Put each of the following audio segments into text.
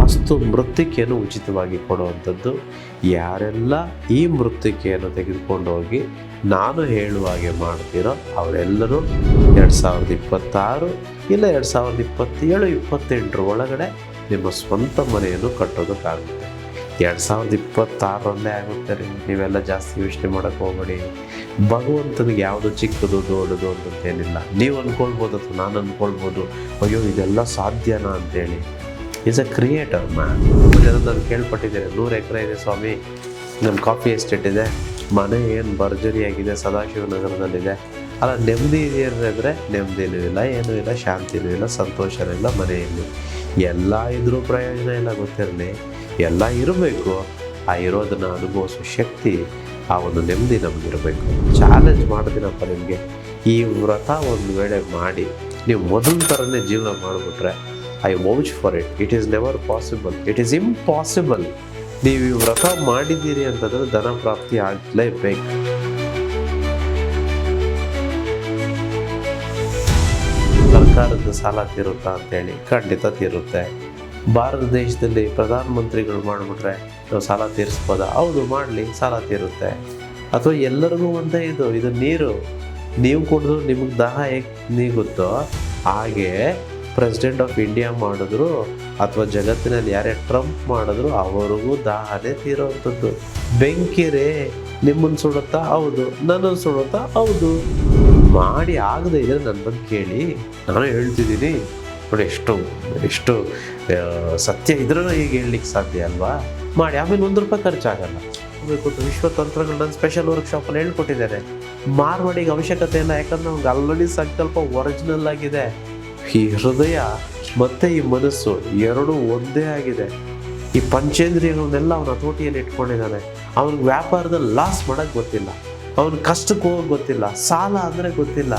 ವಾಸ್ತು ಮೃತ್ತಿಕೆಯನ್ನು ಉಚಿತವಾಗಿ ಕೊಡುವಂಥದ್ದು. ಯಾರೆಲ್ಲ ಈ ಮೃತ್ತಿಕೆಯನ್ನು ತೆಗೆದುಕೊಂಡು ಹೋಗಿ ನಾನು ಹೇಳುವ ಹಾಗೆ ಮಾಡ್ತೀರೋ ಅವರೆಲ್ಲರೂ 2026 ಇಲ್ಲ 2027, 28 ಒಳಗಡೆ ನಿಮ್ಮ ಸ್ವಂತ ಮನೆಯನ್ನು ಕಟ್ಟೋದಕ್ಕಾಗುತ್ತೆ. 2026 ಆಗುತ್ತೆ ರೀ. ನೀವೆಲ್ಲ ಜಾಸ್ತಿ ಯೋಚನೆ ಮಾಡೋಕ್ಕೆ ಹೋಗಬೇಡಿ. ಭಗವಂತನಿಗೆ ಯಾವುದು ಚಿಕ್ಕದು ದೊಡ್ಡದು ಅಂತೇನಿಲ್ಲ. ನೀವು ಅಂದ್ಕೊಳ್ಬೋದು ಅಥವಾ ನಾನು ಅಂದ್ಕೊಳ್ಬೋದು, ಅಯ್ಯೋ ಇದೆಲ್ಲ ಸಾಧ್ಯನಾ ಅಂತೇಳಿ. Is a creator man. ನಾನು ಕೇಳ್ಪಟ್ಟಿದ್ದೇನೆ, 100 ಎಕರೆ ಇದೆ ಸ್ವಾಮಿ, ನನ್ನ ಕಾಫಿ ಎಸ್ಟೇಟ್ ಇದೆ, ಮನೆ ಏನು ಭರ್ಜರಿಯಾಗಿದೆ, ಸದಾಶಿವನಗರದಲ್ಲಿದೆ. ಅಲ್ಲ, ನೆಮ್ಮದಿ ಇದೆಯಂದರೆ ನೆಮ್ಮದಿನೂ ಇಲ್ಲ, ಏನೂ ಇಲ್ಲ, ಶಾಂತಿನೂ ಇಲ್ಲ, ಸಂತೋಷನೂ ಇಲ್ಲ ಮನೆಯಲ್ಲಿ. ಎಲ್ಲ ಇದ್ರೂ ಪ್ರಯೋಜನ ಇಲ್ಲ, ಗೊತ್ತಿರಲಿ. ಎಲ್ಲ ಇರಬೇಕು. ಆ ಇರೋದನ್ನು ಅನುಭವಿಸೋ ಶಕ್ತಿ, ಆ ಒಂದು ನೆಮ್ಮದಿ ನಮಗಿರಬೇಕು. ಚಾಲೆಂಜ್ ಮಾಡ್ತೀನಪ್ಪ ನಿಮಗೆ, ಈ ವ್ರತ ಒಂದು ವೇಳೆ ಮಾಡಿ ನೀವು ಮೊದಲ ಥರನೇ ಜೀವನ ಮಾಡಿಬಿಟ್ರೆ, I vouch for it. It is never possible, it is impossible. ನೀವು ಈ ವ್ರತ ಮಾಡಿದ್ದೀರಿ ಅಂತಂದರೆ ಧನ ಪ್ರಾಪ್ತಿ ಆಗಲೇಬೇಕು. ಸರ್ಕಾರದ ಸಾಲ ತೀರುತ್ತಾ ಅಂತೇಳಿ ಖಂಡಿತ ತೀರುತ್ತೆ. ಭಾರತ ದೇಶದಲ್ಲಿ ಪ್ರಧಾನಮಂತ್ರಿಗಳು ಮಾಡಿಬಿಟ್ರೆ ನಾವು ಸಾಲ ತೀರಿಸ್ಬೋದಾ? ಹೌದು, ಮಾಡಲಿ, ಸಾಲ ತೀರುತ್ತೆ. ಅಥವಾ ಎಲ್ಲರಿಗೂ ಒಂದೇ ಇದು ನೀರು, ನೀವು ಕುಡಿದು ನಿಮಗೆ ದಾಹ ಹೇಗೆ ನೀಗುತ್ತೋ ಹಾಗೆ ಪ್ರೆಸಿಡೆಂಟ್ ಆಫ್ ಇಂಡಿಯಾ ಮಾಡಿದ್ರು ಅಥವಾ ಜಗತ್ತಿನಲ್ಲಿ ಯಾರೇ ಟ್ರಂಪ್ ಮಾಡಿದ್ರು ಅವರಿಗೂ ದಾಹನೇ ತೀರೋವಂಥದ್ದು. ಬೆಂಕಿರೇ ನಿಮ್ಮನ್ನು ಸುಡುತ್ತಾ? ಹೌದು. ನನ್ನನ್ನು ಸುಡುತ್ತಾ? ಹೌದು. ಮಾಡಿ ಆಗದೆ ಇದ್ರೆ ನನ್ನ ಬಗ್ಗೆ ಕೇಳಿ, ನಾನು ಹೇಳ್ತಿದ್ದೀನಿ ನೋಡಿ. ಎಷ್ಟು ಸತ್ಯ ಇದ್ರೂ ಈಗ ಹೇಳಲಿಕ್ಕೆ ಸಾಧ್ಯ ಅಲ್ವಾ? ಮಾಡಿ, ಆಮೇಲೆ ₹1 ಖರ್ಚಾಗಲ್ಲ. ವಿಶ್ವತಂತ್ರಗಳು ನನ್ನ ಸ್ಪೆಷಲ್ ವರ್ಕ್ಶಾಪಲ್ಲಿ ಹೇಳ್ಕೊಟ್ಟಿದ್ದೇನೆ. ಮಾರ್ವಾಡಿಗೆ ಅವಶ್ಯಕತೆ ಇಲ್ಲ, ಯಾಕಂದ್ರೆ ಅವ್ನಿಗೆ ಆಲ್ರೆಡಿ ಸಂಕಲ್ಪ ಒರಿಜಿನಲ್ ಆಗಿದೆ. ಈ ಹೃದಯ ಮತ್ತು ಈ ಮನಸ್ಸು ಎರಡೂ ಒಂದೇ ಆಗಿದೆ. ಈ ಪಂಚೇಂದ್ರಿಯಗಳನ್ನೆಲ್ಲ ಅವನ ಹತೋಟಿಯಲ್ಲಿ ಇಟ್ಕೊಂಡಿದ್ದಾನೆ. ಅವನಿಗೆ ವ್ಯಾಪಾರದಲ್ಲಿ ಲಾಸ್ ಮಾಡೋಕ್ಕೆ ಗೊತ್ತಿಲ್ಲ, ಅವನ ಕಷ್ಟಕ್ಕೆ ಹೋಗೋಕೆ ಗೊತ್ತಿಲ್ಲ, ಸಾಲ ಅಂದರೆ ಗೊತ್ತಿಲ್ಲ.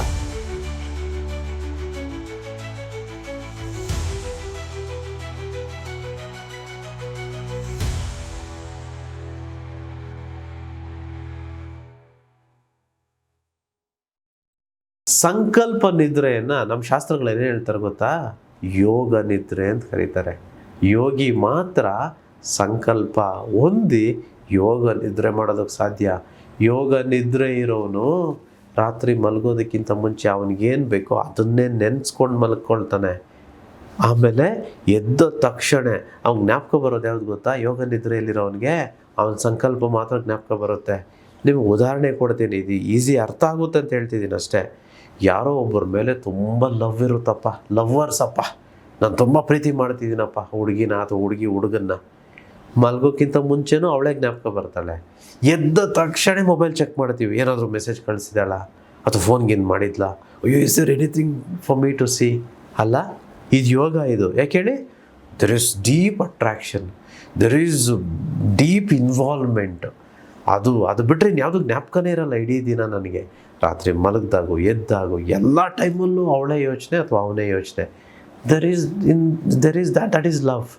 ಸಂಕಲ್ಪ ನಿದ್ರೆಯನ್ನು ನಮ್ಮ ಶಾಸ್ತ್ರಗಳು ಏನೇನು ಹೇಳ್ತಾರೆ ಗೊತ್ತಾ? ಯೋಗ ನಿದ್ರೆ ಅಂತ ಕರೀತಾರೆ. ಯೋಗಿ ಮಾತ್ರ ಸಂಕಲ್ಪ ಹೊಂದಿ ಯೋಗ ನಿದ್ರೆ ಮಾಡೋದಕ್ಕೆ ಸಾಧ್ಯ. ಯೋಗ ನಿದ್ರೆ ಇರೋನು ರಾತ್ರಿ ಮಲಗೋದಕ್ಕಿಂತ ಮುಂಚೆ ಅವನಿಗೇನು ಬೇಕೋ ಅದನ್ನೇ ನೆನೆಸ್ಕೊಂಡು ಮಲ್ಕೊಳ್ತಾನೆ. ಆಮೇಲೆ ಎದ್ದ ತಕ್ಷಣ ಅವ್ನಿಗೆ ಜ್ಞಾಪಕ ಬರೋದು ಯಾವ್ದು ಗೊತ್ತಾ? ಯೋಗ ನಿದ್ರೆಯಲ್ಲಿರೋವನಿಗೆ ಅವನ ಸಂಕಲ್ಪ ಮಾತ್ರ ಜ್ಞಾಪಕ ಬರುತ್ತೆ. ನಿಮ್ಗೆ ಉದಾಹರಣೆ ಕೊಡ್ತೀನಿ, ಇದು ಈಸಿ ಅರ್ಥ ಆಗುತ್ತೆ ಅಂತ ಹೇಳ್ತಿದ್ದೀನಿ ಅಷ್ಟೇ. ಯಾರೋ ಒಬ್ಬರ ಮೇಲೆ ತುಂಬ ಲವ್ ಇರುತ್ತಪ್ಪ, ಲವ್ವರ್ಸಪ್ಪ, ನಾನು ತುಂಬ ಪ್ರೀತಿ ಮಾಡ್ತಿದ್ದೀನಪ್ಪ ಹುಡುಗಿನ ಅಥವಾ ಹುಡುಗನ್ನ. ಮಲ್ಗೋಕ್ಕಿಂತ ಮುಂಚೆನೂ ಅವಳೇ ಜ್ಞಾಪಕ ಬರ್ತಾಳೆ. ಎದ್ದ ತಕ್ಷಣ ಮೊಬೈಲ್ ಚೆಕ್ ಮಾಡ್ತೀವಿ, ಏನಾದರೂ ಮೆಸೇಜ್ ಕಳಿಸಿದಾಳ ಅಥವಾ ಫೋನ್ಗಿನ್ ಮಾಡಿದ್ಲಾ? ಅಯ್ಯೋ, is there anything for me to see? ಅಲ್ಲ, ಇದು ಯೋಗ. ಇದು ಯಾಕೆ ಹೇಳಿ? There is deep attraction, there is deep involvement. ಅದು ಬಿಟ್ಟರೆ ಇನ್ಯಾವುದು ಜ್ಞಾಪಕನೇ ಇರಲ್ಲ ಇಡೀ ದಿನ ನನಗೆ. ರಾತ್ರಿ ಮಲಗಿದಾಗು ಎದ್ದಾಗು ಎಲ್ಲ ಟೈಮಲ್ಲೂ ಅವಳೇ ಯೋಚನೆ ಅಥವಾ ಅವನೇ ಯೋಚನೆ. There is that is love.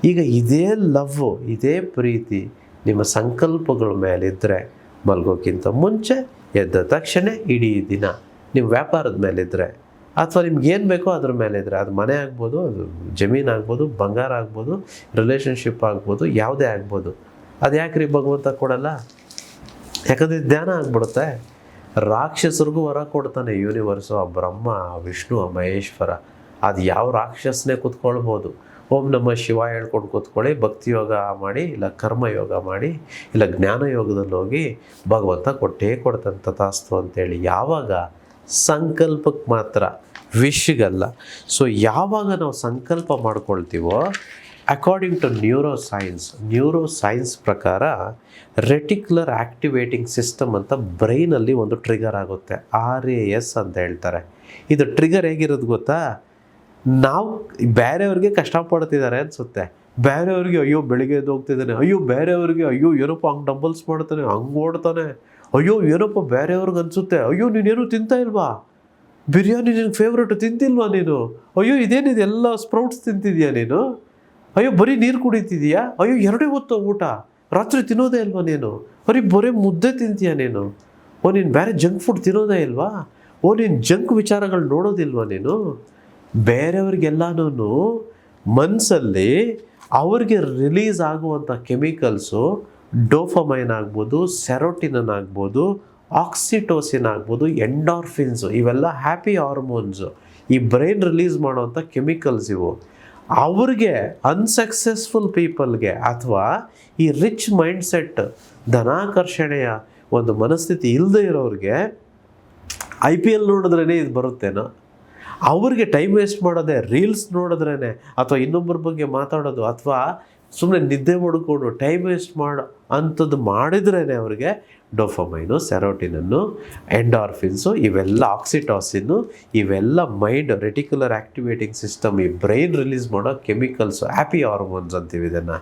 ಈಗ ಇದೇ ಲವ್, ಇದೇ ಪ್ರೀತಿ ನಿಮ್ಮ ಸಂಕಲ್ಪಗಳ ಮೇಲಿದ್ದರೆ, ಮಲಗೋಕ್ಕಿಂತ ಮುಂಚೆ ಎದ್ದ ತಕ್ಷಣ ಇಡೀ ದಿನ ನಿಮ್ಮ ವ್ಯಾಪಾರದ ಮೇಲಿದ್ದರೆ ಅಥವಾ ನಿಮ್ಗೇನು ಬೇಕೋ ಅದ್ರ ಮೇಲಿದ್ದರೆ, ಅದು ಮನೆ ಆಗ್ಬೋದು, ಅದು ಜಮೀನು ಆಗ್ಬೋದು, ಬಂಗಾರ ಆಗ್ಬೋದು, ರಿಲೇಷನ್ಶಿಪ್ ಆಗ್ಬೋದು, ಯಾವುದೇ ಆಗ್ಬೋದು. ಅದು ಯಾಕ್ರಿ ಭಗವಂತ ಕೊಡಲ್ಲ? ಯಾಕಂದರೆ ಧ್ಯಾನ ಆಗ್ಬಿಡುತ್ತೆ. ರಾಕ್ಷಸರಿಗೂ ವರ ಕೊಡ್ತಾನೆ ಯೂನಿವರ್ಸು, ಆ ಬ್ರಹ್ಮ, ಆ ವಿಷ್ಣು, ಆ ಮಹೇಶ್ವರ. ಅದು ಯಾವ ರಾಕ್ಷಸನೇ ಕೂತ್ಕೊಳ್ಬೋದು. ಓಂ ನಮಃ ಶಿವ ಹೇಳ್ಕೊಂಡು ಕೂತ್ಕೊಳ್ಳಿ, ಭಕ್ತಿ ಯೋಗ ಮಾಡಿ, ಇಲ್ಲ ಕರ್ಮಯೋಗ ಮಾಡಿ, ಇಲ್ಲ ಜ್ಞಾನ ಯೋಗದಲ್ಲಿ ಹೋಗಿ ಭಗವಂತ ಕೊಟ್ಟೇ ಕೊಡ್ತಾನೆ ತಥಾಸ್ತು ಅಂತೇಳಿ. ಯಾವಾಗ? ಸಂಕಲ್ಪಕ್ಕೆ ಮಾತ್ರ, ವಿಶ್ಗಲ್ಲ. ಸೊ ಯಾವಾಗ ನಾವು ಸಂಕಲ್ಪ ಮಾಡ್ಕೊಳ್ತೀವೋ, ಅಕಾರ್ಡಿಂಗ್ ಟು ನ್ಯೂರೋ ಸೈನ್ಸ್ ಪ್ರಕಾರ ರೆಟಿಕ್ಯುಲರ್ ಆ್ಯಕ್ಟಿವೇಟಿಂಗ್ ಸಿಸ್ಟಮ್ ಅಂತ ಬ್ರೈನಲ್ಲಿ ಒಂದು ಟ್ರಿಗರ್ ಆಗುತ್ತೆ, RAS ಅಂತ ಹೇಳ್ತಾರೆ. ಇದು ಟ್ರಿಗರ್ ಹೇಗಿರೋದು ಗೊತ್ತಾ? ನಾವು ಬೇರೆಯವ್ರಿಗೆ ಕಷ್ಟಪಡ್ತಿದ್ದಾರೆ ಅನಿಸುತ್ತೆ. ಬೇರೆಯವ್ರಿಗೆ ಅಯ್ಯೋ ಬೆಳಿಗ್ಗೆ ಎದ್ದು ಹೋಗ್ತಿದ್ದಾನೆ, ಅಯ್ಯೋ ಬೇರೆಯವ್ರಿಗೆ ಅಯ್ಯೋ ಏನಪ್ಪ ಹಂಗೆ ಡಂಬಲ್ಸ್ ಮಾಡ್ತಾನೆ, ಹಂಗೆ ಓಡ್ತಾನೆ, ಅಯ್ಯೋ ಏನಪ್ಪ ಬೇರೆಯವ್ರಿಗೆ ಅನಿಸುತ್ತೆ, ಅಯ್ಯೋ ನೀನೇನು ತಿಂತಾ ಇಲ್ವಾ, ಬಿರಿಯಾನಿ ನಿನಗೆ ಫೇವ್ರೇಟು ತಿಂತಿಲ್ವಾ ನೀನು, ಅಯ್ಯೋ ಇದೇನಿದೆ ಎಲ್ಲ ಸ್ಪ್ರೌಟ್ಸ್ ತಿಂತಿದ್ಯಾ ನೀನು, ಅಯ್ಯೋ ಬರೀ ನೀರು ಕುಡಿತಿದೀಯಾ, ಅಯ್ಯೋ 2 ಹೊತ್ತು ಊಟ, ರಾತ್ರಿ ತಿನ್ನೋದೇ ಇಲ್ವಾ ನೀನು, ಬರೀ ಮುದ್ದೆ ತಿಂತೀಯ ನೀನು, ನೀನು ಬೇರೆ ಜಂಕ್ ಫುಡ್ ತಿನ್ನೋದೇ ಇಲ್ವಾ, ನೀನು ಜಂಕ್ ವಿಚಾರಗಳು ನೋಡೋದಿಲ್ವಾ ನೀನು. ಬೇರೆಯವ್ರಿಗೆಲ್ಲನೂ ಮನಸ್ಸಲ್ಲಿ ಅವ್ರಿಗೆ ರಿಲೀಸ್ ಆಗುವಂಥ ಕೆಮಿಕಲ್ಸು ಡೋಫಮೈನ್ ಆಗ್ಬೋದು, ಸೆರೋಟಿನನ್ ಆಗ್ಬೋದು, ಆಕ್ಸಿಟೋಸಿನ್ ಆಗ್ಬೋದು, ಎಂಡಾರ್ಫಿನ್ಸು, ಇವೆಲ್ಲ ಹ್ಯಾಪಿ ಹಾರ್ಮೋನ್ಸು. ಈ ಬ್ರೈನ್ ರಿಲೀಸ್ ಮಾಡುವಂಥ ಕೆಮಿಕಲ್ಸ್ ಇವು. ಅವ್ರಿಗೆ ಅನ್ಸಕ್ಸಸ್ಫುಲ್ ಪೀಪಲ್ಗೆ ಅಥವಾ ಈ ರಿಚ್ ಮೈಂಡ್ಸೆಟ್, ಧನಾಕರ್ಷಣೆಯ ಒಂದು ಮನಸ್ಥಿತಿ ಇಲ್ಲದೆ ಇರೋರಿಗೆ IPL ನೋಡಿದ್ರೇ ಇದು ಬರುತ್ತೇನೋ, ಅವ್ರಿಗೆ ಟೈಮ್ ವೇಸ್ಟ್ ಮಾಡೋದೇ ರೀಲ್ಸ್ ನೋಡಿದ್ರೇ, ಅಥವಾ ಇನ್ನೊಬ್ಬರ ಬಗ್ಗೆ ಮಾತಾಡೋದು, ಅಥವಾ ಸುಮ್ಮನೆ ನಿದ್ದೆ ಮಾಡಿಕೊಂಡು ಟೈಮ್ ವೇಸ್ಟ್ ಮಾಡೋ ಅಂಥದ್ದು ಮಾಡಿದ್ರೇ ಅವ್ರಿಗೆ ಡೋಫಮೈನು, ಸೆರೋಟಿನನ್ನು, ಎಂಡಾರ್ಫಿನ್ಸು, ಇವೆಲ್ಲ ಆಕ್ಸಿಟಾಸಿನ್ನು, ಇವೆಲ್ಲ ಮೈಂಡ್ ರೆಟಿಕ್ಯುಲರ್ ಆ್ಯಕ್ಟಿವೇಟಿಂಗ್ ಸಿಸ್ಟಮ್, ಈ ಬ್ರೈನ್ ರಿಲೀಸ್ ಮಾಡೋ ಕೆಮಿಕಲ್ಸು, ಹ್ಯಾಪಿ ಹಾರ್ಮೋನ್ಸ್ ಅಂತೀವಿ ಇದನ್ನು.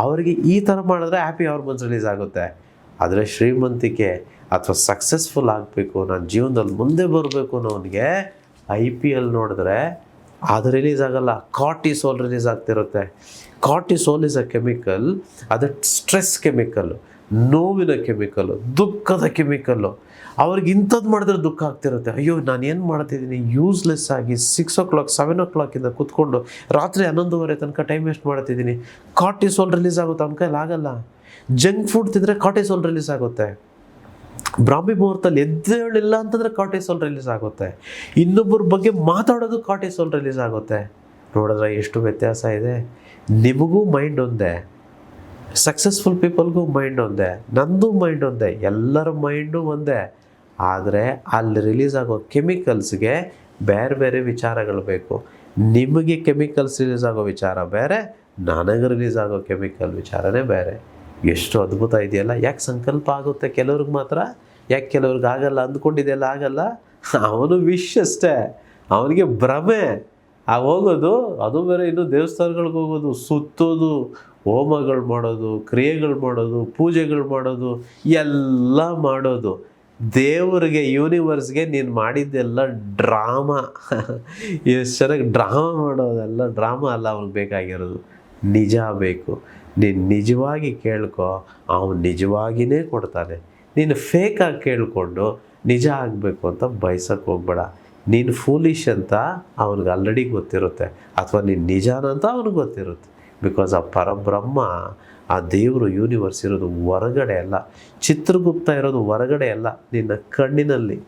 ಅವರಿಗೆ ಈ ಥರ ಮಾಡಿದ್ರೆ ಹ್ಯಾಪಿ ಹಾರ್ಮೋನ್ಸ್ ರಿಲೀಸ್ ಆಗುತ್ತೆ. ಆದರೆ ಶ್ರೀಮಂತಿಕೆ ಅಥವಾ ಸಕ್ಸಸ್ಫುಲ್ ಆಗಬೇಕು, ನಾನು ಜೀವನದಲ್ಲಿ ಮುಂದೆ ಬರಬೇಕು ಅನ್ನೋನಿಗೆ IPL ನೋಡಿದ್ರೆ ಅದು ರಿಲೀಸ್ ಆಗಲ್ಲ, ಕಾರ್ಟಿಸೋಲ್ ರಿಲೀಸ್ ಆಗ್ತಿರುತ್ತೆ. ಕಾರ್ಟಿಸೋಲ್ ಇಸ್ ಅ ಕೆಮಿಕಲ್, ಅದು ಸ್ಟ್ರೆಸ್ ಕೆಮಿಕಲ್ಲು, ನೋವಿನ ಕೆಮಿಕಲ್ಲು, ದುಃಖದ ಕೆಮಿಕಲ್ಲು. ಅವ್ರಿಗೆ ಇಂಥದ್ದು ಮಾಡಿದ್ರೆ ದುಃಖ ಆಗ್ತಿರುತ್ತೆ. ಅಯ್ಯೋ ನಾನು ಏನು ಮಾಡ್ತಿದ್ದೀನಿ, ಯೂಸ್ಲೆಸ್ ಆಗಿ 6 o'clock 7 o'clock ಕೂತ್ಕೊಂಡು ರಾತ್ರಿ 11:30 ತನಕ ಟೈಮ್ ವೇಸ್ಟ್ ಮಾಡ್ತಿದ್ದೀನಿ. ಕಾರ್ಟಿಸೋಲ್ ರಿಲೀಸ್ ಆಗುತ್ತೆ, ಅವ್ನ ಕೈಲಿ ಆಗಲ್ಲ. ಜಂಕ್ ಫುಡ್ ತಿಂದರೆ ಕಾರ್ಟಿಸೋಲ್ ರಿಲೀಸ್ ಆಗುತ್ತೆ. ಬ್ರಾಹ್ಮಿ ಮುಹೂರ್ತಲ್ಲಿ ಎದ್ದೇಳಿಲ್ಲ ಅಂತಂದರೆ ಕಾರ್ಟಿಸೋಲ್ ರಿಲೀಸ್ ಆಗುತ್ತೆ. ಇನ್ನೊಬ್ಬರ ಬಗ್ಗೆ ಮಾತಾಡೋದು ಕಾರ್ಟಿಸೋಲ್ ರಿಲೀಸ್ ಆಗುತ್ತೆ. ನೋಡಿದ್ರೆ ಎಷ್ಟು ವ್ಯತ್ಯಾಸ ಇದೆ. ನಿಮಗೂ ಮೈಂಡ್ ಒಂದೇ, ಸಕ್ಸಸ್ಫುಲ್ ಪೀಪಲ್ಗೂ ಮೈಂಡ್ ಒಂದೇ, ನಂದು ಮೈಂಡ್ ಒಂದೇ, ಎಲ್ಲರ ಮೈಂಡು ಒಂದೇ. ಆದರೆ ಅಲ್ಲಿ ರಿಲೀಸ್ ಆಗೋ ಕೆಮಿಕಲ್ಸ್ಗೆ ಬೇರೆ ಬೇರೆ ವಿಚಾರಗಳು ಬೇಕು. ನಿಮಗೆ ಕೆಮಿಕಲ್ಸ್ ರಿಲೀಸ್ ಆಗೋ ವಿಚಾರ ಬೇರೆ, ನನಗೆ ರಿಲೀಸ್ ಆಗೋ ಕೆಮಿಕಲ್ ವಿಚಾರನೇ ಬೇರೆ. ಎಷ್ಟು ಅದ್ಭುತ ಇದೆಯಲ್ಲ. ಯಾಕೆ ಸಂಕಲ್ಪ ಆಗುತ್ತೆ ಕೆಲವ್ರಿಗೆ ಮಾತ್ರ, ಯಾಕೆ ಕೆಲವ್ರಿಗೆ ಆಗಲ್ಲ? ಅಂದ್ಕೊಂಡಿದೆಯಲ್ಲ ಆಗಲ್ಲ. ಅವನು ವಿಶ್ ಅಷ್ಟೇ, ಅವನಿಗೆ ಭ್ರಮೆ. ಹೋಗೋದು ಅದು ಬೇರೆ, ಇನ್ನು ದೇವಸ್ಥಾನಗಳಿಗೆ ಹೋಗೋದು, ಸುತ್ತೋದು, ಹೋಮಗಳು ಮಾಡೋದು, ಕ್ರಿಯೆಗಳು ಮಾಡೋದು, ಪೂಜೆಗಳು ಮಾಡೋದು, ಎಲ್ಲ ಮಾಡೋದು. ದೇವರಿಗೆ, ಯೂನಿವರ್ಸ್ಗೆ ನೀನು ಮಾಡಿದ್ದೆಲ್ಲ ಡ್ರಾಮಾ. ಎಷ್ಟು ಚೆನ್ನಾಗಿ ಡ್ರಾಮಾ ಮಾಡೋದೆಲ್ಲ ಡ್ರಾಮಾ ಅಲ್ಲ. ಅವ್ನಿಗೆ ಬೇಕಾಗಿರೋದು ನಿಜ ಬೇಕು. ನೀನು ನಿಜವಾಗಿ ಕೇಳ್ಕೊ, ಅವನು ನಿಜವಾಗಿಯೇ ಕೊಡ್ತಾನೆ. ನೀನು ಫೇಕಾಗಿ ಕೇಳಿಕೊಂಡು ನಿಜ ಆಗಬೇಕು ಅಂತ ಬಯಸಕ್ಕೆ ಹೋಗ್ಬೇಡ. ನೀನು ಫೂಲಿಶ್ ಅಂತ ಅವನಿಗೆ ಆಲ್ರೆಡಿ ಗೊತ್ತಿರುತ್ತೆ, ಅಥವಾ ನೀನು ನಿಜಾನ ಅಂತ ಅವನಿಗೆ ಗೊತ್ತಿರುತ್ತೆ. ಬಿಕಾಸ್ ಆ ಪರಬ್ರಹ್ಮ, ಆ ದೇವರು, ಯೂನಿವರ್ಸ್ ಇರೋದು ಹೊರಗಡೆ ಅಲ್ಲ. ಚಿತ್ರಗುಪ್ತ ಇರೋದು ಹೊರಗಡೆ ಅಲ್ಲ, ನಿನ್ನ ಕಣ್ಣಿನಲ್ಲಿ.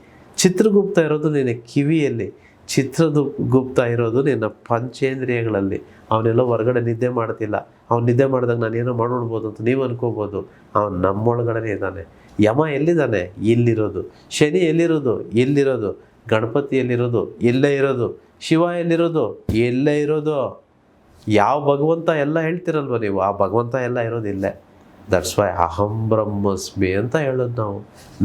ಚಿತ್ರಗುಪ್ತ ಇರೋದು ನಿನ್ನ ಕಿವಿಯಲ್ಲಿ. ಚಿತ್ರಗುಪ್ತ ಇರೋದು ನಿನ್ನ ಪಂಚೇಂದ್ರಿಯಗಳಲ್ಲಿ. ಅವನೆಲ್ಲ ಹೊರಗಡೆ ನಿದ್ದೆ ಮಾಡ್ತಿಲ್ಲ. ಅವ್ನು ನಿದ್ದೆ ಮಾಡಿದಾಗ ನಾನೇನೋ ಮಾಡ್ಬಿಡ್ಬೋದು ಅಂತ ನೀವು ಅನ್ಕೋಬೋದು. ಅವನು ನಮ್ಮೊಳಗಡೆ ಇದ್ದಾನೆ. ಯಮ ಎಲ್ಲಿದ್ದಾನೆ? ಇಲ್ಲಿರೋದು. ಶನಿ ಎಲ್ಲಿರೋದು? ಇಲ್ಲಿರೋದು. ಗಣಪತಿ ಎಲ್ಲಿರೋದು? ಇಲ್ಲೇ ಇರೋದು. ಶಿವ ಎಲ್ಲಿರೋದು? ಎಲ್ಲೇ ಇರೋದು. ಯಾವ ಭಗವಂತ ಎಲ್ಲ ಹೇಳ್ತಿರಲ್ವ ನೀವು, ಆ ಭಗವಂತ ಎಲ್ಲ ಇರೋದು ಇಲ್ಲೇ. ದಟ್ಸ್ ವೈ ಅಹಂ ಬ್ರಹ್ಮಸ್ಮಿ ಅಂತ ಹೇಳೋದು ನಾವು.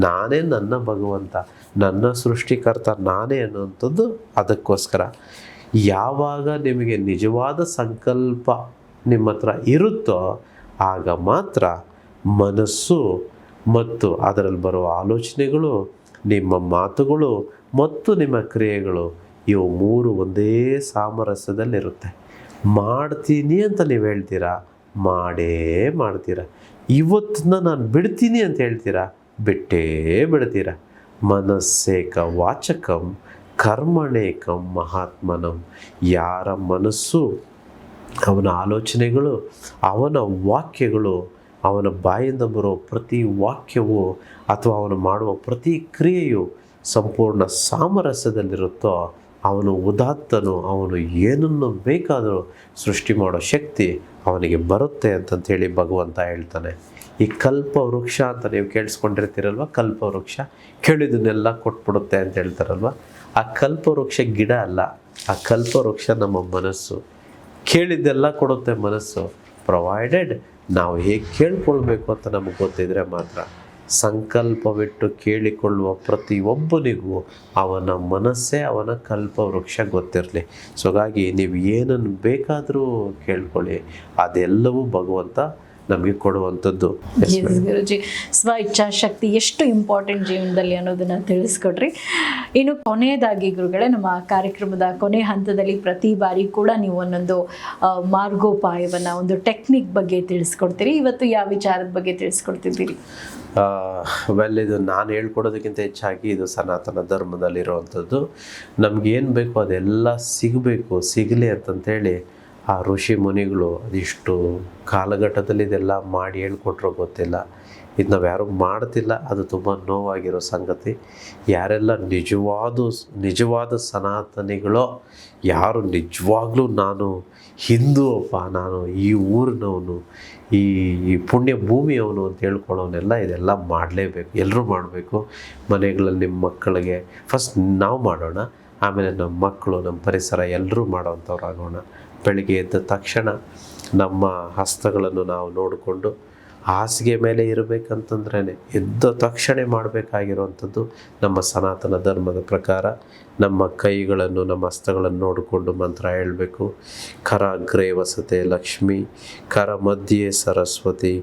ನಾನೇ ನನ್ನ ಭಗವಂತ, ನನ್ನ ಸೃಷ್ಟಿಕರ್ತ ನಾನೇ ಅನ್ನುವಂಥದ್ದು. ಅದಕ್ಕೋಸ್ಕರ ಯಾವಾಗ ನಿಮಗೆ ನಿಜವಾದ ಸಂಕಲ್ಪ ನಿಮ್ಮ ಹತ್ರ ಇರುತ್ತೋ ಆಗ ಮಾತ್ರ ಮನಸ್ಸು ಮತ್ತು ಅದರಲ್ಲಿ ಬರುವ ಆಲೋಚನೆಗಳು, ನಿಮ್ಮ ಮಾತುಗಳು ಮತ್ತು ನಿಮ್ಮ ಕ್ರಿಯೆಗಳು, ಇವು ಮೂರು ಒಂದೇ ಸಾಮರಸ್ಯದಲ್ಲಿರುತ್ತೆ. ಮಾಡ್ತೀನಿ ಅಂತ ನೀವು ಹೇಳ್ತೀರಾ, ಮಾಡೇ ಮಾಡ್ತೀರಾ. ಇವತ್ತನ್ನ ನಾನು ಬಿಡ್ತೀನಿ ಅಂತ ಹೇಳ್ತೀರಾ, ಬಿಟ್ಟೇ ಬಿಡ್ತೀರಾ. ಮನಸ್ಸೇಕ ವಾಚಕಂ ಕರ್ಮಣೇಕಂ ಮಹಾತ್ಮನಂ. ಯಾರ ಮನಸ್ಸು, ಅವನ ಆಲೋಚನೆಗಳು, ಅವನ ವಾಕ್ಯಗಳು, ಅವನ ಬಾಯಿಂದ ಬರೋ ಪ್ರತಿ ವಾಕ್ಯವು ಅಥವಾ ಅವನು ಮಾಡುವ ಪ್ರತಿ ಕ್ರಿಯೆಯು ಸಂಪೂರ್ಣ ಸಾಮರಸ್ಯದಲ್ಲಿರುತ್ತೋ ಅವನು ಉದಾತ್ತನು. ಅವನು ಏನನ್ನು ಬೇಕಾದರೂ ಸೃಷ್ಟಿ ಮಾಡೋ ಶಕ್ತಿ ಅವನಿಗೆ ಬರುತ್ತೆ ಅಂತಂಥೇಳಿ ಭಗವಂತ ಹೇಳ್ತಾನೆ. ಈ ಕಲ್ಪವೃಕ್ಷ ಅಂತ ನೀವು ಕೇಳಿಸ್ಕೊಂಡಿರ್ತೀರಲ್ವ, ಕಲ್ಪವೃಕ್ಷ ಕೇಳಿದನ್ನೆಲ್ಲ ಕೊಟ್ಬಿಡುತ್ತೆ ಅಂತ ಹೇಳ್ತಾರಲ್ವ. ಆ ಕಲ್ಪವೃಕ್ಷ ಗಿಡ ಅಲ್ಲ, ಆ ಕಲ್ಪವೃಕ್ಷ ನಮ್ಮ ಮನಸ್ಸು. ಕೇಳಿದ್ದೆಲ್ಲ ಕೊಡುತ್ತೆ ಮನಸ್ಸು, ಪ್ರೊವೈಡೆಡ್ ನಾವು ಹೇಗೆ ಕೇಳ್ಕೊಳ್ಬೇಕು ಅಂತ ನಮಗೆ ಗೊತ್ತಿದ್ರೆ ಮಾತ್ರ. ಸಂಕಲ್ಪವಿಟ್ಟು ಕೇಳಿಕೊಳ್ಳುವ ಪ್ರತಿಯೊಬ್ಬನಿಗೂ ಅವನ ಮನಸ್ಸೇ ಅವನ ಕಲ್ಪವೃಕ್ಷ ಗೊತ್ತಿರಲಿ. ಸೊ ಹಾಗಾಗಿ ನೀವು ಏನನ್ನು ಬೇಕಾದರೂ ಕೇಳ್ಕೊಳ್ಳಿ, ಅದೆಲ್ಲವೂ ಭಗವಂತ ನಮಗೆ ಕೊಡುವಂಥದ್ದು. ಗುರುಜಿ, ಸ್ವ ಇಚ್ಛಾಶಕ್ತಿ ಎಷ್ಟು ಇಂಪಾರ್ಟೆಂಟ್ ಜೀವನದಲ್ಲಿ ಅನ್ನೋದನ್ನ ತಿಳಿಸ್ಕೊಡ್ರಿ. ಇನ್ನು ಕೊನೆಯದಾಗಿ ಗುರುಗಳೇ, ನಮ್ಮ ಕಾರ್ಯಕ್ರಮದ ಕೊನೆ ಹಂತದಲ್ಲಿ ಪ್ರತಿ ಬಾರಿ ಕೂಡ ನೀವು ಒಂದೊಂದು ಮಾರ್ಗೋಪಾಯವನ್ನು, ಒಂದು ಟೆಕ್ನಿಕ್ ಬಗ್ಗೆ ತಿಳಿಸ್ಕೊಡ್ತೀರಿ. ಇವತ್ತು ಯಾವ ವಿಚಾರದ ಬಗ್ಗೆ ತಿಳಿಸ್ಕೊಡ್ತಿದ್ದೀರಿ? ಇದು ನಾನು ಹೇಳ್ಕೊಡೋದಕ್ಕಿಂತ ಹೆಚ್ಚಾಗಿ ಇದು ಸನಾತನ ಧರ್ಮದಲ್ಲಿರುವಂಥದ್ದು. ನಮಗೇನು ಬೇಕೋ ಅದೆಲ್ಲ ಸಿಗಬೇಕು, ಸಿಗಲಿ ಅಂತಂಥೇಳಿ ಆ ಋಷಿ ಮುನಿಗಳು ಅದೆಷ್ಟು ಕಾಲಘಟ್ಟದಲ್ಲಿ ಇದೆಲ್ಲ ಮಾಡಿ ಹೇಳ್ಕೊಟ್ರೋ ಗೊತ್ತಿಲ್ಲ. ಇದು ನಾವು ಯಾರೂ ಮಾಡ್ತಿಲ್ಲ, ಅದು ತುಂಬ ನೋವಾಗಿರೋ ಸಂಗತಿ. ಯಾರೆಲ್ಲ ನಿಜವಾದ ಸನಾತನಿಗಳೋ, ಯಾರು ನಿಜವಾಗ್ಲೂ ನಾನು ಹಿಂದೂ ಅಪ್ಪ, ನಾನು ಈ ಊರಿನವನು, ಈ ಪುಣ್ಯ ಭೂಮಿಯವನು ಅಂತ ಹೇಳ್ಕೊಳ್ಳೋನೆಲ್ಲ ಇದೆಲ್ಲ ಮಾಡಲೇಬೇಕು, ಎಲ್ಲರೂ ಮಾಡಬೇಕು. ಮನೆಗಳಲ್ಲಿ ನಿಮ್ಮ ಮಕ್ಕಳಿಗೆ ಫಸ್ಟ್ ನಾವು ಮಾಡೋಣ, ಆಮೇಲೆ ನಮ್ಮ ಮಕ್ಕಳು, ನಮ್ಮ ಪರಿಸರ ಎಲ್ಲರೂ ಮಾಡೋವಂಥವ್ರಾಗೋಣ. ಬೆಳಿಗ್ಗೆ ಎದ್ದ ತಕ್ಷಣ ನಮ್ಮ ಹಸ್ತಗಳನ್ನು ನಾವು ನೋಡಿಕೊಂಡು ಹಾಸಿಗೆ ಮೇಲೆ ಇರಬೇಕಂತಂದ್ರೇ ಎದ್ದ ತಕ್ಷಣ ಮಾಡಬೇಕಾಗಿರುವಂಥದ್ದು ನಮ್ಮ ಸನಾತನ ಧರ್ಮದ ಪ್ರಕಾರ. ನಮ್ಮ ಕೈಗಳನ್ನು, ನಮ್ಮ ಹಸ್ತಗಳನ್ನು ನೋಡಿಕೊಂಡು ಮಂತ್ರ ಹೇಳಬೇಕು. ಕರಾಗ್ರೇ ವಸತೆ ಲಕ್ಷ್ಮಿ, ಕರ ಮಧ್ಯೆ ಸರಸ್ವತಿ,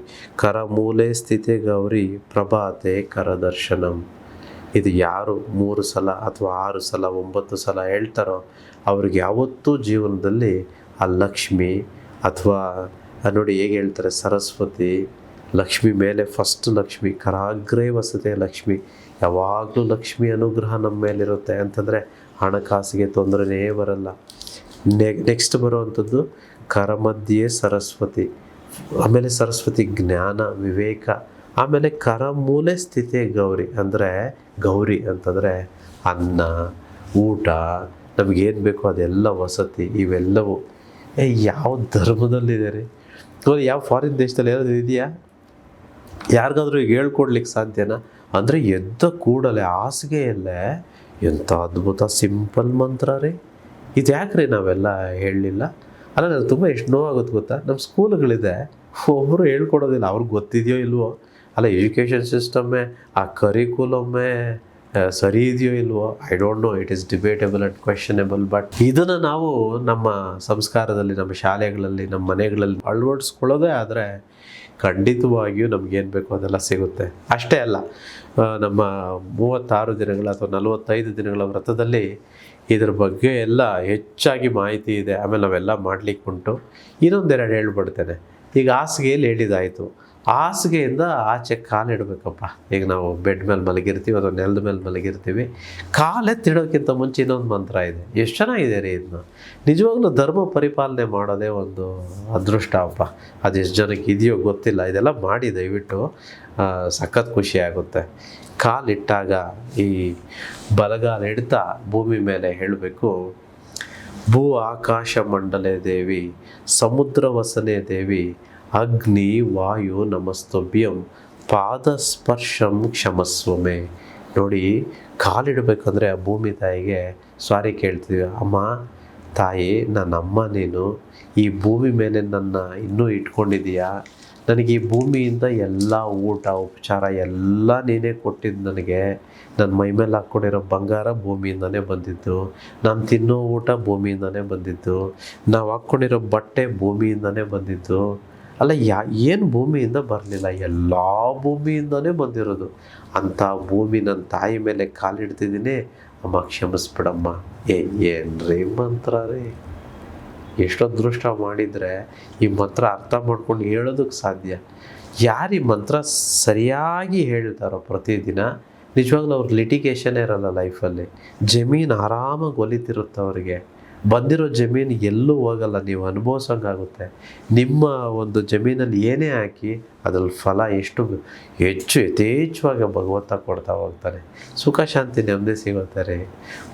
ಕರ ಮೂಲೆ ಸ್ಥಿತೆ ಗೌರಿ, ಪ್ರಭಾತೆ ಕರದರ್ಶನಂ. ಇದು ಯಾರು 3 ಸಲ ಅಥವಾ 6 ಸಲ 9 ಸಲ ಹೇಳ್ತಾರೋ ಅವ್ರಿಗೆ ಯಾವತ್ತೂ ಜೀವನದಲ್ಲಿ ಆ ಲಕ್ಷ್ಮಿ ಅಥವಾ ನೋಡಿ ಹೇಗೆ ಹೇಳ್ತಾರೆ, ಸರಸ್ವತಿ, ಲಕ್ಷ್ಮಿ ಮೇಲೆ ಫಸ್ಟ್ ಲಕ್ಷ್ಮಿ, ಕರಾಗ್ರೇ ವಸತೆ ಲಕ್ಷ್ಮಿ, ಯಾವಾಗಲೂ ಲಕ್ಷ್ಮಿ ಅನುಗ್ರಹ ನಮ್ಮ ಮೇಲಿರುತ್ತೆ ಅಂತಂದರೆ ಹಣಕಾಸಿಗೆ ತೊಂದರೆನೇ ಬರಲ್ಲ. ನೆಕ್ಸ್ಟ್ ಬರುವಂಥದ್ದು ಕರಮಧ್ಯೆ ಸರಸ್ವತಿ, ಆಮೇಲೆ ಸರಸ್ವತಿ ಜ್ಞಾನ ವಿವೇಕ, ಆಮೇಲೆ ಕರ ಮೂಲೆ ಸ್ಥಿತಿ ಗೌರಿ. ಅಂದರೆ ಗೌರಿ ಅಂತಂದರೆ ಅನ್ನ, ಊಟ, ನಮಗೇನು ಬೇಕೋ ಅದೆಲ್ಲ ವಸತಿ, ಇವೆಲ್ಲವೂ ಯಾವ ಧರ್ಮದಲ್ಲಿದೆ ರೀ? ನೋಡಿ, ಯಾವ ಫಾರಿನ್ ದೇಶದಲ್ಲಿ ಏನಾದರೂ ಇದೆಯಾ? ಯಾರಿಗಾದ್ರೂ ಈಗ ಹೇಳ್ಕೊಡ್ಲಿಕ್ಕೆ ಸಾಧ್ಯನಾ? ಅಂದರೆ ಎದ್ದ ಕೂಡಲೇ ಹಾಸಿಗೆಯಲ್ಲೇ ಎಂಥ ಅದ್ಭುತ ಸಿಂಪಲ್ ಮಂತ್ರ ರೀ. ಇದು ಯಾಕೆ ರೀ ನಾವೆಲ್ಲ ಹೇಳಲಿಲ್ಲ? ಅಲ್ಲ, ನನಗೆ ತುಂಬ ಎಷ್ಟು ನೋವಾಗುತ್ತೆ ಗೊತ್ತಾ? ನಮ್ಮ ಸ್ಕೂಲ್ಗಳಿದೆ, ಒಬ್ಬರು ಹೇಳ್ಕೊಡೋದಿಲ್ಲ. ಅವ್ರಿಗೆ ಗೊತ್ತಿದೆಯೋ ಇಲ್ವೋ? ಅಲ್ಲ, ಎಜುಕೇಷನ್ ಸಿಸ್ಟಮ್ಮೇ, ಆ ಕರಿಕ್ಯುಲಮ್ಮೇ ಸರಿ ಇದೆಯೋ ಇಲ್ವೋ? I don't know, it is debatable and questionable. But ಇದನ್ನು ನಾವು ನಮ್ಮ ಸಂಸ್ಕಾರದಲ್ಲಿ, ನಮ್ಮ ಶಾಲೆಗಳಲ್ಲಿ, ನಮ್ಮ ಮನೆಗಳಲ್ಲಿ ಅಳವಡಿಸ್ಕೊಳ್ಳೋದೇ ಆದರೆ ಖಂಡಿತವಾಗಿಯೂ ನಮಗೇನು ಬೇಕೋ ಅದೆಲ್ಲ ಸಿಗುತ್ತೆ. ಅಷ್ಟೇ ಅಲ್ಲ, ನಮ್ಮ 36 ದಿನಗಳ ಅಥವಾ 45 ದಿನಗಳ ವ್ರತದಲ್ಲಿ ಇದ್ರ ಬಗ್ಗೆ ಎಲ್ಲ ಹೆಚ್ಚಾಗಿ ಮಾಹಿತಿ ಇದೆ. ಆಮೇಲೆ ನಾವೆಲ್ಲ ಮಾಡಲಿಕ್ಕೆ ಉಂಟು. ಇನ್ನೊಂದೆರಡು ಹೇಳ್ಬಿಡ್ತೇನೆ. ಈಗ ಹಾಸಿಗೆಯಲ್ಲಿ ಹೇಳಿದಾಯಿತು, ಹಾಸಿಗೆಯಿಂದ ಆಚೆ ಕಾಲಿಡಬೇಕಪ್ಪ. ಈಗ ನಾವು ಬೆಡ್ ಮೇಲೆ ಮಲಗಿರ್ತೀವಿ ಅಥವಾ ನೆಲದ ಮೇಲೆ ಮಲಗಿರ್ತೀವಿ, ಕಾಲೆತ್ತಿಡೋಕ್ಕಿಂತ ಮುಂಚೆ ಇನ್ನೊಂದು ಮಂತ್ರ ಇದೆ. ಎಷ್ಟು ಚೆನ್ನಾಗಿದೆ ರೀ ಇದನ್ನು. ನಿಜವಾಗ್ಲೂ ಧರ್ಮ ಪರಿಪಾಲನೆ ಮಾಡೋದೇ ಒಂದು ಅದೃಷ್ಟ ಅಪ್ಪ. ಅದೆಷ್ಟು ಜನಕ್ಕೆ ಇದೆಯೋ ಗೊತ್ತಿಲ್ಲ. ಇದೆಲ್ಲ ಮಾಡಿ ದಯವಿಟ್ಟು, ಸಖತ್ ಖುಷಿ ಆಗುತ್ತೆ. ಕಾಲಿಟ್ಟಾಗ ಈ ಬಲಗಾಲ ಇಡ್ತಾ ಭೂಮಿ ಮೇಲೆ ಹೇಳಬೇಕು, ಭೂ ಆಕಾಶ ಮಂಡಲೆ ದೇವಿ, ಸಮುದ್ರ ವಸನೆ ದೇವಿ, ಅಗ್ನಿ ವಾಯು ನಮಸ್ತಭ್ಯಂ, ಪಾದಸ್ಪರ್ಶಂ ಕ್ಷಮಸ್ವಮೆ. ನೋಡಿ, ಕಾಲಿಡಬೇಕಂದ್ರೆ ಆ ಭೂಮಿ ತಾಯಿಗೆ ಸಾರಿ ಕೇಳ್ತೀವಿ, ಅಮ್ಮ ತಾಯಿ, ನನ್ನಮ್ಮ ನೀನು, ಈ ಭೂಮಿ ಮೇಲೆ ನನ್ನ ಇನ್ನೂ ಇಟ್ಕೊಂಡಿದೀಯಾ? ನನಗೆ ಈ ಭೂಮಿಯಿಂದ ಎಲ್ಲ ಊಟ ಉಪಚಾರ ಎಲ್ಲ ನೀನೇ ಕೊಟ್ಟಿದ್ದು. ನನಗೆ ನನ್ನ ಮೈ ಮೇಲೆ ಹಾಕ್ಕೊಂಡಿರೋ ಬಂಗಾರ ಭೂಮಿಯಿಂದನೇ ಬಂದಿದ್ದು, ನಾನು ತಿನ್ನೋ ಊಟ ಭೂಮಿಯಿಂದನೇ ಬಂದಿದ್ದು, ನಾವು ಹಾಕ್ಕೊಂಡಿರೋ ಬಟ್ಟೆ ಭೂಮಿಯಿಂದನೇ ಬಂದಿದ್ದು. ಅಲ್ಲ, ಏನು ಭೂಮಿಯಿಂದ ಬರಲಿಲ್ಲ, ಎಲ್ಲ ಭೂಮಿಯಿಂದನೇ ಬಂದಿರೋದು. ಅಂಥ ಭೂಮಿ ನನ್ನ ತಾಯಿ ಮೇಲೆ ಕಾಲಿಡ್ತಿದ್ದೀನಿ, ಅಮ್ಮ ಕ್ಷಮಿಸ್ಬಿಡಮ್ಮ. ಏನ್ರೀ ಮಂತ್ರ ರೀ! ಎಷ್ಟು ಅದೃಷ್ಟ ಮಾಡಿದರೆ ಈ ಮಂತ್ರ ಅರ್ಥ ಮಾಡ್ಕೊಂಡು ಹೇಳೋದಕ್ಕೆ ಸಾಧ್ಯ. ಯಾರು ಈ ಮಂತ್ರ ಸರಿಯಾಗಿ ಹೇಳ್ತಾರೋ ಪ್ರತಿದಿನ, ನಿಜವಾಗ್ಲೂ ಅವ್ರ ಲಿಟಿಗೇಷನ್ನೇ ಇರಲ್ಲ ಲೈಫಲ್ಲಿ. ಜಮೀನು ಆರಾಮಾಗಿ ಒಲಿತಿರುತ್ತೆ ಅವರಿಗೆ. ಬಂದಿರೋ ಜಮೀನು ಎಲ್ಲೂ ಹೋಗಲ್ಲ, ನೀವು ಅನುಭವಿಸೋಂಗಾಗುತ್ತೆ. ನಿಮ್ಮ ಒಂದು ಜಮೀನಲ್ಲಿ ಏನೇ ಹಾಕಿ ಅದ್ರಲ್ಲಿ ಫಲ ಹೆಚ್ಚು ಯಥೇಚ್ಛವಾಗಿ ಭಗವಂತ ಕೊಡ್ತಾ ಹೋಗ್ತಾನೆ. ಸುಖ ಶಾಂತಿ ನೆಮ್ಮದಿ ಸಿಗುತ್ತಾರೆ.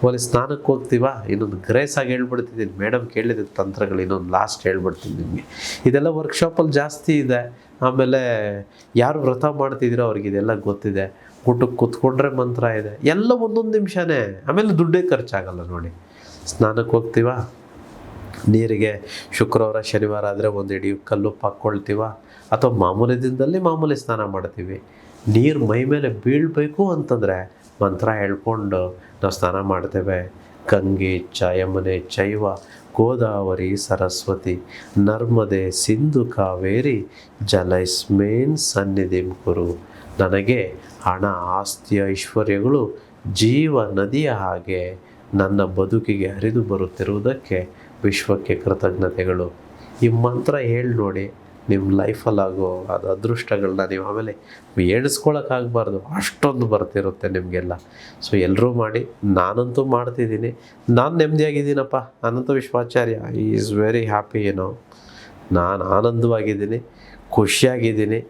ಓಲಿ ಸ್ನಾನಕ್ಕೆ ಹೋಗ್ತೀವಾ? ಇನ್ನೊಂದು ಗ್ರೇಸಾಗಿ ಹೇಳ್ಬಿಡ್ತಿದ್ದೀನಿ ಮೇಡಮ್, ಕೇಳಿದ ತಂತ್ರಗಳು ಇನ್ನೊಂದು ಲಾಸ್ಟ್ ಹೇಳ್ಬಿಡ್ತೀನಿ ನಿಮಗೆ. ಇದೆಲ್ಲ ವರ್ಕ್ಶಾಪಲ್ಲಿ ಜಾಸ್ತಿ ಇದೆ. ಆಮೇಲೆ ಯಾರು ವ್ರತ ಮಾಡ್ತಿದ್ದೀರೋ ಅವ್ರಿಗೆ ಇದೆಲ್ಲ ಗೊತ್ತಿದೆ. ಊಟಕ್ಕೆ ಕೂತ್ಕೊಂಡ್ರೆ ಮಂತ್ರ ಇದೆ, ಎಲ್ಲ 1 ನಿಮಿಷನೇ. ಆಮೇಲೆ ದುಡ್ಡೇ ಖರ್ಚಾಗಲ್ಲ. ನೋಡಿ, ಸ್ನಾನಕ್ಕೆ ಹೋಗ್ತೀವ, ನೀರಿಗೆ ಶುಕ್ರವಾರ ಶನಿವಾರ ಆದರೆ 1 ಹಿಡಿ ಕಲ್ಲುಪ್ಪು ಹಾಕ್ಕೊಳ್ತೀವ, ಅಥವಾ ಮಾಮೂಲಿ ದಿನದಲ್ಲಿ ಮಾಮೂಲಿ ಸ್ನಾನ ಮಾಡ್ತೀವಿ. ನೀರು ಮೈ ಮೇಲೆ ಬೀಳಬೇಕು ಅಂತಂದರೆ ಮಂತ್ರ ಹೇಳ್ಕೊಂಡು ನಾವು ಸ್ನಾನ ಮಾಡ್ತೇವೆ. ಗಂಗೆ ಚ ಯಮುನೆ ಚೈವ ಗೋದಾವರಿ ಸರಸ್ವತಿ ನರ್ಮದೆ ಸಿಂಧು ಕಾವೇರಿ ಜಲೈಸ್ಮೇನ್ ಸನ್ನಿಧಿಂ ಕುರು. ನನಗೆ ಹಣ ಆಸ್ತಿ ಐಶ್ವರ್ಯಗಳು ಜೀವ ನದಿಯ ಹಾಗೆ ನನ್ನ ಬದುಕಿಗೆ ಹರಿದು ಬರುತ್ತಿರುವುದಕ್ಕೆ ವಿಶ್ವಕ್ಕೆ ಕೃತಜ್ಞತೆಗಳು. ಈ ಮಂತ್ರ ಹೇಳಿ ನೋಡಿ, ನಿಮ್ಮ ಲೈಫಲ್ಲಾಗೋ ಅದು ಅದೃಷ್ಟಗಳನ್ನ ನೀವು ಆಮೇಲೆ ಎಣಿಸ್ಕೊಳಕ್ಕಾಗಬಾರ್ದು, ಅಷ್ಟೊಂದು ಬರ್ತಿರುತ್ತೆ ನಿಮಗೆಲ್ಲ. ಸೊ ಎಲ್ಲರೂ ಮಾಡಿ, ನಾನಂತೂ ಮಾಡ್ತಿದ್ದೀನಿ. ನಾನು ನೆಮ್ಮದಿಯಾಗಿದ್ದೀನಪ್ಪ. ಅನಂತ ವಿಶ್ವಾಚಾರ್ಯ ಈಸ್ ವೆರಿ ಹ್ಯಾಪಿ. ನಾನು ಆನಂದವಾಗಿದ್ದೀನಿ, ಖುಷಿಯಾಗಿದ್ದೀನಿ.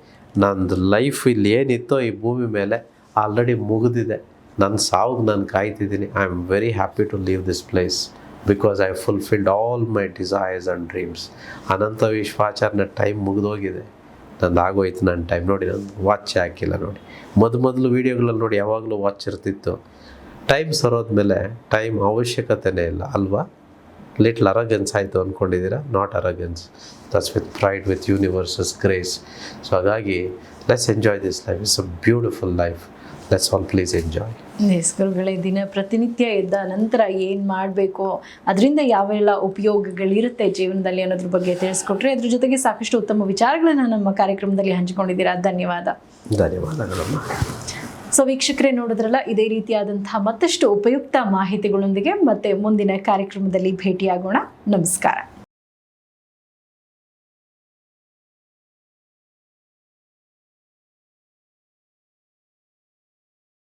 ನಂದು ಲೈಫ್ ಇಲ್ಲಿ ಏನಿತ್ತೋ ಈ ಭೂಮಿ ಮೇಲೆ ಆಲ್ರೆಡಿ ಮುಗಿದಿದೆ. ನನ್ನ ಸಾವುಗೆ ನಾನು ಕಾಯ್ತಿದ್ದೀನಿ. I am very happy to leave this place because I fulfilled all my desires and dreams. Anantha ವಿಶ್ವಾಚಾರ್ಯನ ಟೈಮ್ ಮುಗಿದೋಗಿದೆ. ನಂದು ಆಗೋಯ್ತು ನನ್ನ ಟೈಮ್. ನೋಡಿ, ನಾನು ವಾಚ್ ಹಾಕಿಲ್ಲ ನೋಡಿ. ಮೊದಲು ವೀಡಿಯೋಗಳಲ್ಲಿ ನೋಡಿ ಯಾವಾಗಲೂ ವಾಚ್ ಇರ್ತಿತ್ತು. ಟೈಮ್ ಸರೋದ್ಮೇಲೆ ಟೈಮ್ ಅವಶ್ಯಕತೆನೇ ಇಲ್ಲ ಅಲ್ವಾ? ಲಿಟ್ಲ್ ಅರಗೆನ್ಸ್ ಆಯಿತು ಅಂದ್ಕೊಂಡಿದ್ದೀರಾ? Not arrogance, that's with pride, with universe's grace. So ಹಾಗಾಗಿ let's enjoy this life. It's a beautiful life. Let's all please enjoy. Yes ಗುರುಗಳೇ, ದಿನ ಪ್ರತಿನಿತ್ಯ ಎದ್ದ ನಂತರ ಏನು ಮಾಡಬೇಕು, ಅದರಿಂದ ಯಾವೆಲ್ಲ ಉಪಯೋಗಗಳಿರುತ್ತೆ ಜೀವನದಲ್ಲಿ ಅನ್ನೋದ್ರ ಬಗ್ಗೆ ತಿಳಿಸ್ಕೊಟ್ರೆ, ಅದ್ರ ಜೊತೆಗೆ ಸಾಕಷ್ಟು ಉತ್ತಮ ವಿಚಾರಗಳನ್ನು ನಮ್ಮ ಕಾರ್ಯಕ್ರಮದಲ್ಲಿ ಹಂಚಿಕೊಂಡಿದ್ದೀರಾ. ಧನ್ಯವಾದ. ಧನ್ಯವಾದಗಳಮ್ಮ. ಸೊ ವೀಕ್ಷಕರೇ, ನೋಡಿದ್ರಲ್ಲ, ಇದೇ ರೀತಿಯಾದಂತಹ ಮತ್ತಷ್ಟು ಉಪಯುಕ್ತ ಮಾಹಿತಿಗಳೊಂದಿಗೆ ಮತ್ತೆ ಮುಂದಿನ ಕಾರ್ಯಕ್ರಮದಲ್ಲಿ ಭೇಟಿಯಾಗೋಣ. ನಮಸ್ಕಾರ.